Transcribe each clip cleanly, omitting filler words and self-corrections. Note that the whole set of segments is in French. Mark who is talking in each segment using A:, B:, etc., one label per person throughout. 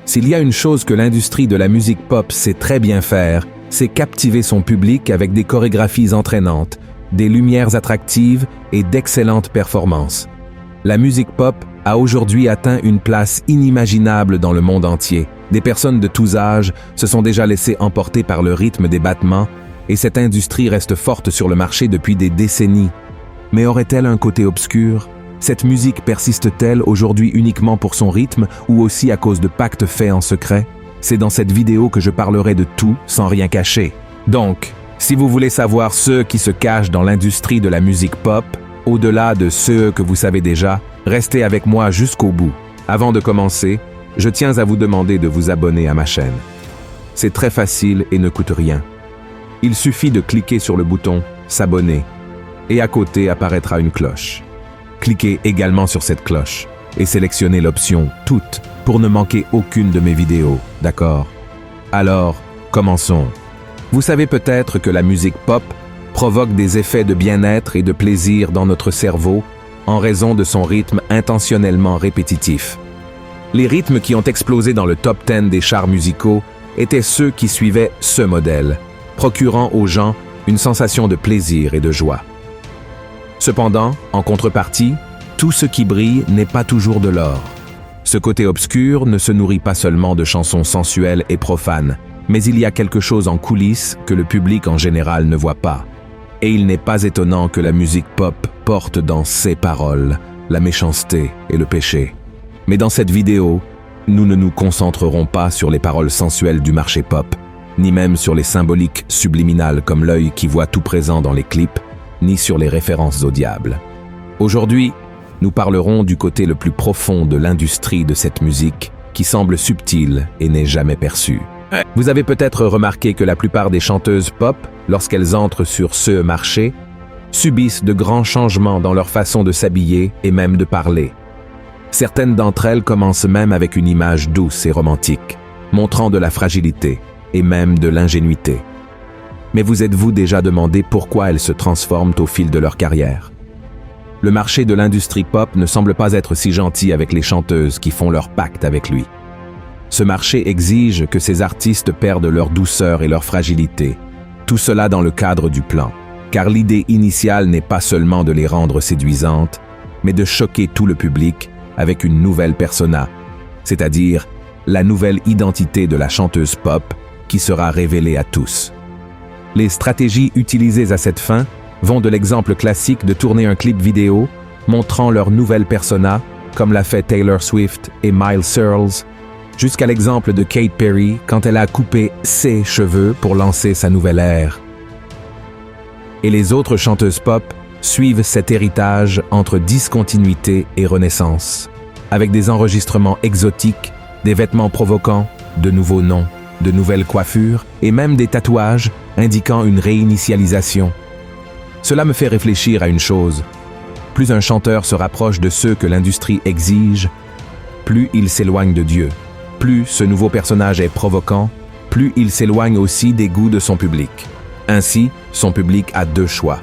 A: S'il y a une chose que l'industrie de la musique pop sait très bien faire, c'est captiver son public avec des chorégraphies entraînantes, des lumières attractives et d'excellentes performances. La musique pop a aujourd'hui atteint une place inimaginable dans le monde entier. Des personnes de tous âges se sont déjà laissées emporter par le rythme des battements et cette industrie reste forte sur le marché depuis des décennies. Mais aurait-elle un côté obscur? Cette musique persiste-t-elle aujourd'hui uniquement pour son rythme ou aussi à cause de pactes faits en secret? C'est dans cette vidéo que je parlerai de tout sans rien cacher. Donc, si vous voulez savoir ceux qui se cachent dans l'industrie de la musique pop, au-delà de ceux que vous savez déjà, restez avec moi jusqu'au bout. Avant de commencer, je tiens à vous demander de vous abonner à ma chaîne. C'est très facile et ne coûte rien. Il suffit de cliquer sur le bouton « S'abonner » et à côté apparaîtra une cloche. Cliquez également sur cette cloche et sélectionnez l'option « Toutes » pour ne manquer aucune de mes vidéos, d'accord? Alors, commençons. Vous savez peut-être que la musique pop provoque des effets de bien-être et de plaisir dans notre cerveau en raison de son rythme intentionnellement répétitif. Les rythmes qui ont explosé dans le top 10 des charts musicaux étaient ceux qui suivaient ce modèle, procurant aux gens une sensation de plaisir et de joie. Cependant, en contrepartie, tout ce qui brille n'est pas toujours de l'or. Ce côté obscur ne se nourrit pas seulement de chansons sensuelles et profanes, mais il y a quelque chose en coulisses que le public en général ne voit pas. Et il n'est pas étonnant que la musique pop porte dans ses paroles la méchanceté et le péché. Mais dans cette vidéo, nous ne nous concentrerons pas sur les paroles sensuelles du marché pop, ni même sur les symboliques subliminales comme l'œil qui voit tout présent dans les clips, ni sur les références au diable. Aujourd'hui, nous parlerons du côté le plus profond de l'industrie de cette musique qui semble subtile et n'est jamais perçue. Vous avez peut-être remarqué que la plupart des chanteuses pop, lorsqu'elles entrent sur ce marché, subissent de grands changements dans leur façon de s'habiller et même de parler. Certaines d'entre elles commencent même avec une image douce et romantique, montrant de la fragilité et même de l'ingénuité. Mais vous êtes-vous déjà demandé pourquoi elles se transforment au fil de leur carrière? Le marché de l'industrie pop ne semble pas être si gentil avec les chanteuses qui font leur pacte avec lui. Ce marché exige que ces artistes perdent leur douceur et leur fragilité, tout cela dans le cadre du plan, car l'idée initiale n'est pas seulement de les rendre séduisantes, mais de choquer tout le public avec une nouvelle persona, c'est-à-dire la nouvelle identité de la chanteuse pop qui sera révélée à tous. Les stratégies utilisées à cette fin vont de l'exemple classique de tourner un clip vidéo montrant leur nouvelle persona, comme l'a fait Taylor Swift et Miley Cyrus, jusqu'à l'exemple de Katy Perry quand elle a coupé ses cheveux pour lancer sa nouvelle ère. Et les autres chanteuses pop suivent cet héritage entre discontinuité et renaissance, avec des enregistrements exotiques, des vêtements provocants, de nouveaux noms, de nouvelles coiffures et même des tatouages indiquant une réinitialisation. Cela me fait réfléchir à une chose. Plus un chanteur se rapproche de ceux que l'industrie exige, plus il s'éloigne de Dieu. Plus ce nouveau personnage est provoquant, plus il s'éloigne aussi des goûts de son public. Ainsi, son public a deux choix.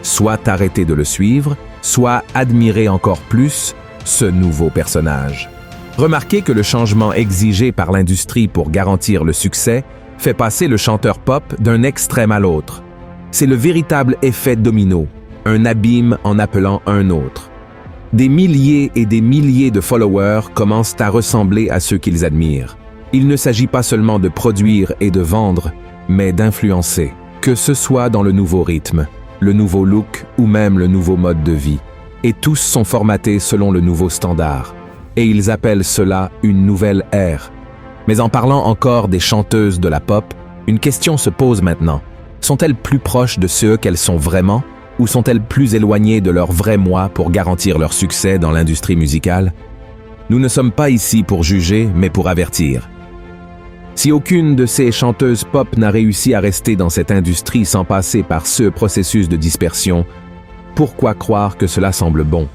A: Soit arrêter de le suivre, soit admirer encore plus ce nouveau personnage. Remarquez que le changement exigé par l'industrie pour garantir le succès fait passer le chanteur pop d'un extrême à l'autre. C'est le véritable effet domino, un abîme en appelant un autre. Des milliers et des milliers de followers commencent à ressembler à ceux qu'ils admirent. Il ne s'agit pas seulement de produire et de vendre, mais d'influencer, que ce soit dans le nouveau rythme, le nouveau look ou même le nouveau mode de vie. Et tous sont formatés selon le nouveau standard. Et ils appellent cela une nouvelle ère. Mais en parlant encore des chanteuses de la pop, une question se pose maintenant. Sont-elles plus proches de ceux qu'elles sont vraiment, ou sont-elles plus éloignées de leur vrai moi pour garantir leur succès dans l'industrie musicale? Nous ne sommes pas ici pour juger, mais pour avertir. Si aucune de ces chanteuses pop n'a réussi à rester dans cette industrie sans passer par ce processus de dispersion, pourquoi croire que cela semble bon?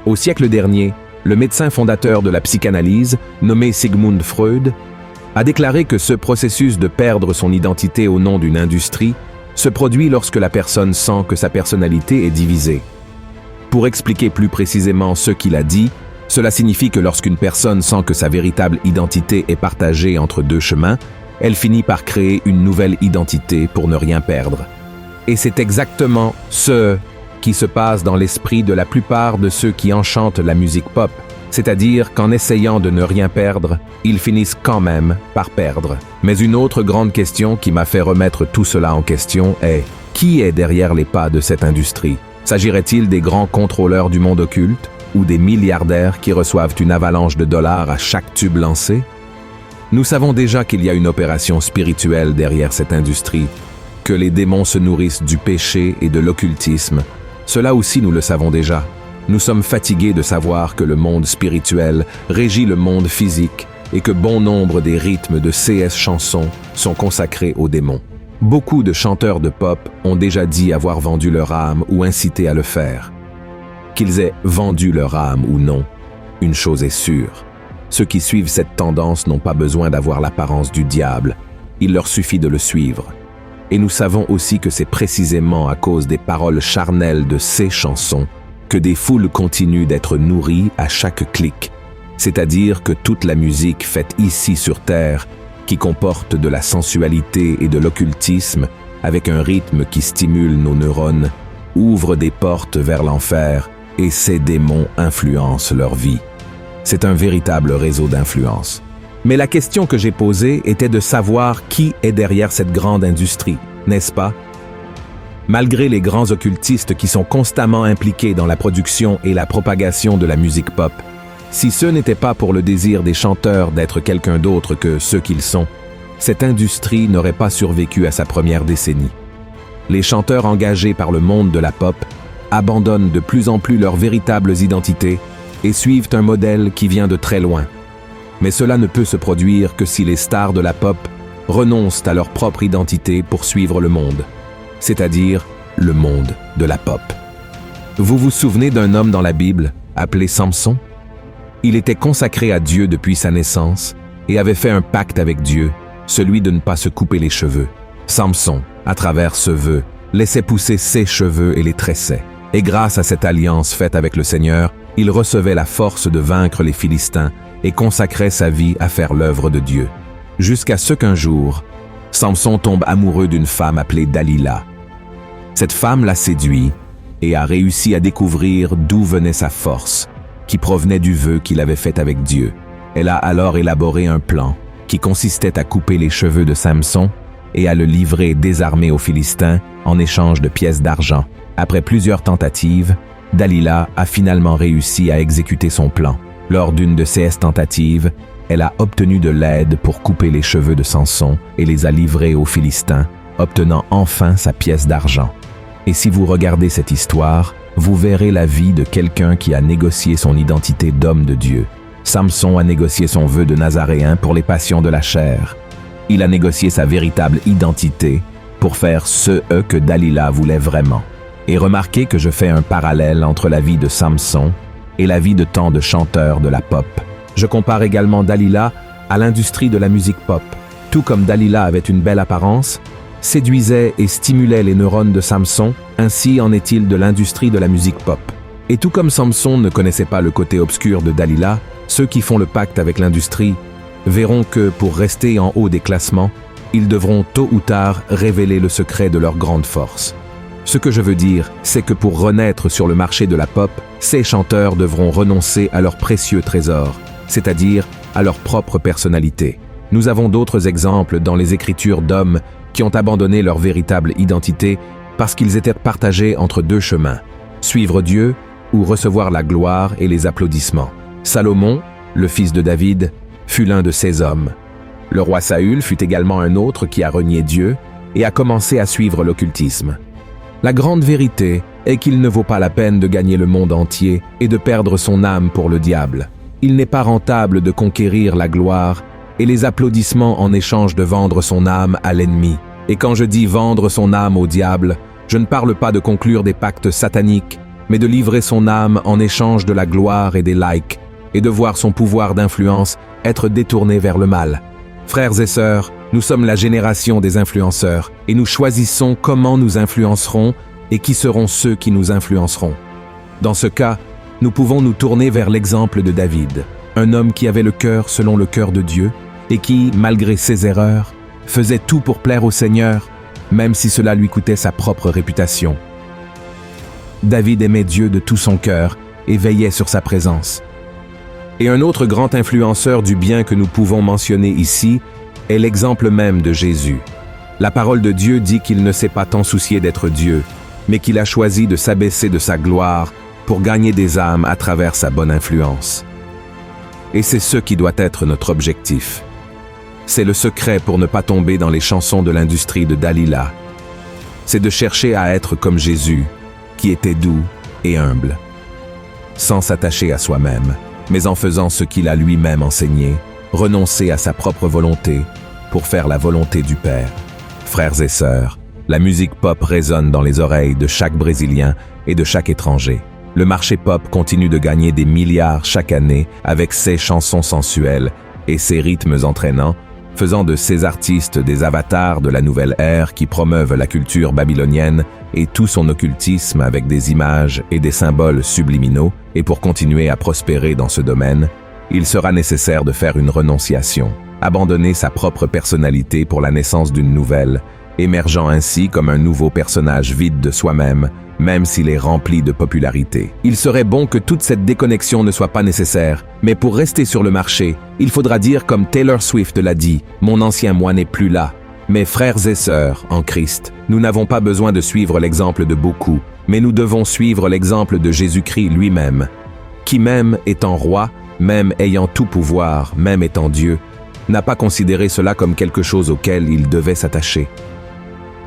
A: Au siècle dernier, le médecin fondateur de la psychanalyse, nommé Sigmund Freud, a déclaré que ce processus de perdre son identité au nom d'une industrie se produit lorsque la personne sent que sa personnalité est divisée. Pour expliquer plus précisément ce qu'il a dit, Cela signifie que lorsqu'une personne sent que sa véritable identité est partagée entre deux chemins, elle finit par créer une nouvelle identité pour ne rien perdre. Et c'est exactement ce qui se passe dans l'esprit de la plupart de ceux qui enchantent la musique pop, c'est-à-dire qu'en essayant de ne rien perdre, ils finissent quand même par perdre. Mais une autre grande question qui m'a fait remettre tout cela en question est: qui est derrière les pas de cette industrie? S'agirait-il des grands contrôleurs du monde occulte ou des milliardaires qui reçoivent une avalanche de dollars à chaque tube lancé? Nous savons déjà qu'il y a une opération spirituelle derrière cette industrie, que les démons se nourrissent du péché et de l'occultisme. Cela aussi nous le savons déjà. Nous sommes fatigués de savoir que le monde spirituel régit le monde physique et que bon nombre des rythmes de CS chansons sont consacrés aux démons. Beaucoup de chanteurs de pop ont déjà dit avoir vendu leur âme ou incité à le faire. Qu'ils aient vendu leur âme ou non, une chose est sûre. Ceux qui suivent cette tendance n'ont pas besoin d'avoir l'apparence du diable, il leur suffit de le suivre. Et nous savons aussi que c'est précisément à cause des paroles charnelles de ces chansons que des foules continuent d'être nourries à chaque clic, c'est-à-dire que toute la musique faite ici sur Terre, qui comporte de la sensualité et de l'occultisme, avec un rythme qui stimule nos neurones, ouvre des portes vers l'enfer et ces démons influencent leur vie. C'est un véritable réseau d'influence. Mais la question que j'ai posée était de savoir qui est derrière cette grande industrie, n'est-ce pas? Malgré les grands occultistes qui sont constamment impliqués dans la production et la propagation de la musique pop, si ce n'était pas pour le désir des chanteurs d'être quelqu'un d'autre que ceux qu'ils sont, cette industrie n'aurait pas survécu à sa première décennie. Les chanteurs engagés par le monde de la pop abandonnent de plus en plus leurs véritables identités et suivent un modèle qui vient de très loin. Mais cela ne peut se produire que si les stars de la pop renoncent à leur propre identité pour suivre le monde, c'est-à-dire le monde de la pop. Vous vous souvenez d'un homme dans la Bible appelé Samson? Il était consacré à Dieu depuis sa naissance et avait fait un pacte avec Dieu, celui de ne pas se couper les cheveux. Samson, à travers ce vœu, laissait pousser ses cheveux et les tressait. Et grâce à cette alliance faite avec le Seigneur, il recevait la force de vaincre les Philistins et consacrait sa vie à faire l'œuvre de Dieu. Jusqu'à ce qu'un jour, Samson tombe amoureux d'une femme appelée Dalila. Cette femme l'a séduit et a réussi à découvrir d'où venait sa force, qui provenait du vœu qu'il avait fait avec Dieu. Elle a alors élaboré un plan qui consistait à couper les cheveux de Samson et à le livrer désarmé aux Philistins en échange de pièces d'argent. Après plusieurs tentatives, Dalila a finalement réussi à exécuter son plan. Lors d'une de ces tentatives, elle a obtenu de l'aide pour couper les cheveux de Samson et les a livrés aux Philistins, obtenant enfin sa pièce d'argent. Et si vous regardez cette histoire, vous verrez la vie de quelqu'un qui a négocié son identité d'homme de Dieu. Samson a négocié son vœu de Nazaréen pour les passions de la chair. Il a négocié sa véritable identité pour faire ce que Dalila voulait vraiment. Et remarquez que je fais un parallèle entre la vie de Samson et la vie de tant de chanteurs de la pop. Je compare également Dalila à l'industrie de la musique pop. Tout comme Dalila avait une belle apparence, séduisait et stimulait les neurones de Samson, ainsi en est-il de l'industrie de la musique pop. Et tout comme Samson ne connaissait pas le côté obscur de Dalila, ceux qui font le pacte avec l'industrie verront que pour rester en haut des classements, ils devront tôt ou tard révéler le secret de leur grande force. Ce que je veux dire, c'est que pour renaître sur le marché de la pop, ces chanteurs devront renoncer à leurs précieux trésors, c'est-à-dire à leur propre personnalité. Nous avons d'autres exemples dans les écritures d'hommes qui ont abandonné leur véritable identité parce qu'ils étaient partagés entre deux chemins, suivre Dieu ou recevoir la gloire et les applaudissements. Salomon, le fils de David, fut l'un de ces hommes. Le roi Saül fut également un autre qui a renié Dieu et a commencé à suivre l'occultisme. La grande vérité est qu'il ne vaut pas la peine de gagner le monde entier et de perdre son âme pour le diable. Il n'est pas rentable de conquérir la gloire et les applaudissements en échange de vendre son âme à l'ennemi. Et quand je dis vendre son âme au diable, je ne parle pas de conclure des pactes sataniques, mais de livrer son âme en échange de la gloire et des likes, et de voir son pouvoir d'influence être détourné vers le mal. Frères et sœurs, nous sommes la génération des influenceurs, et nous choisissons comment nous influencerons et qui seront ceux qui nous influenceront. Dans ce cas, nous pouvons nous tourner vers l'exemple de David, un homme qui avait le cœur selon le cœur de Dieu et qui, malgré ses erreurs, faisait tout pour plaire au Seigneur, même si cela lui coûtait sa propre réputation. David aimait Dieu de tout son cœur et veillait sur sa présence. Et un autre grand influenceur du bien que nous pouvons mentionner ici est l'exemple même de Jésus. La parole de Dieu dit qu'il ne s'est pas tant soucié d'être Dieu, mais qu'il a choisi de s'abaisser de sa gloire pour gagner des âmes à travers sa bonne influence. Et c'est ce qui doit être notre objectif. C'est le secret pour ne pas tomber dans les chansons de l'industrie de Dalila. C'est de chercher à être comme Jésus, qui était doux et humble, sans s'attacher à soi-même, mais en faisant ce qu'il a lui-même enseigné, renoncer à sa propre volonté pour faire la volonté du Père. Frères et sœurs, la musique pop résonne dans les oreilles de chaque Brésilien et de chaque étranger. Le marché pop continue de gagner des milliards chaque année avec ses chansons sensuelles et ses rythmes entraînants, faisant de ces artistes des avatars de la nouvelle ère qui promeuvent la culture babylonienne et tout son occultisme avec des images et des symboles subliminaux. Et pour continuer à prospérer dans ce domaine, il sera nécessaire de faire une renonciation, abandonner sa propre personnalité pour la naissance d'une nouvelle, émergeant ainsi comme un nouveau personnage vide de soi-même, même s'il est rempli de popularité. Il serait bon que toute cette déconnexion ne soit pas nécessaire, mais pour rester sur le marché, il faudra dire comme Taylor Swift l'a dit, « Mon ancien moi n'est plus là ». Mes frères et sœurs en Christ, nous n'avons pas besoin de suivre l'exemple de beaucoup, mais nous devons suivre l'exemple de Jésus-Christ lui-même, qui même étant roi, même ayant tout pouvoir, même étant Dieu, n'a pas considéré cela comme quelque chose auquel il devait s'attacher.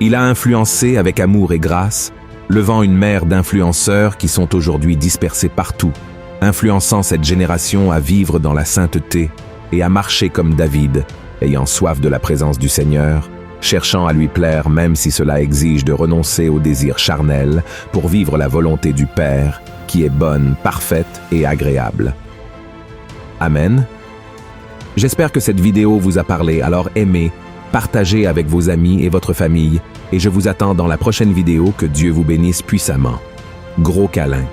A: Il a influencé avec amour et grâce, levant une mer d'influenceurs qui sont aujourd'hui dispersés partout, influençant cette génération à vivre dans la sainteté et à marcher comme David, ayant soif de la présence du Seigneur, cherchant à lui plaire même si cela exige de renoncer aux désirs charnels pour vivre la volonté du Père, qui est bonne, parfaite et agréable. Amen. J'espère que cette vidéo vous a parlé, alors aimez, partagez avec vos amis et votre famille, et je vous attends dans la prochaine vidéo. Que Dieu vous bénisse puissamment. Gros câlin.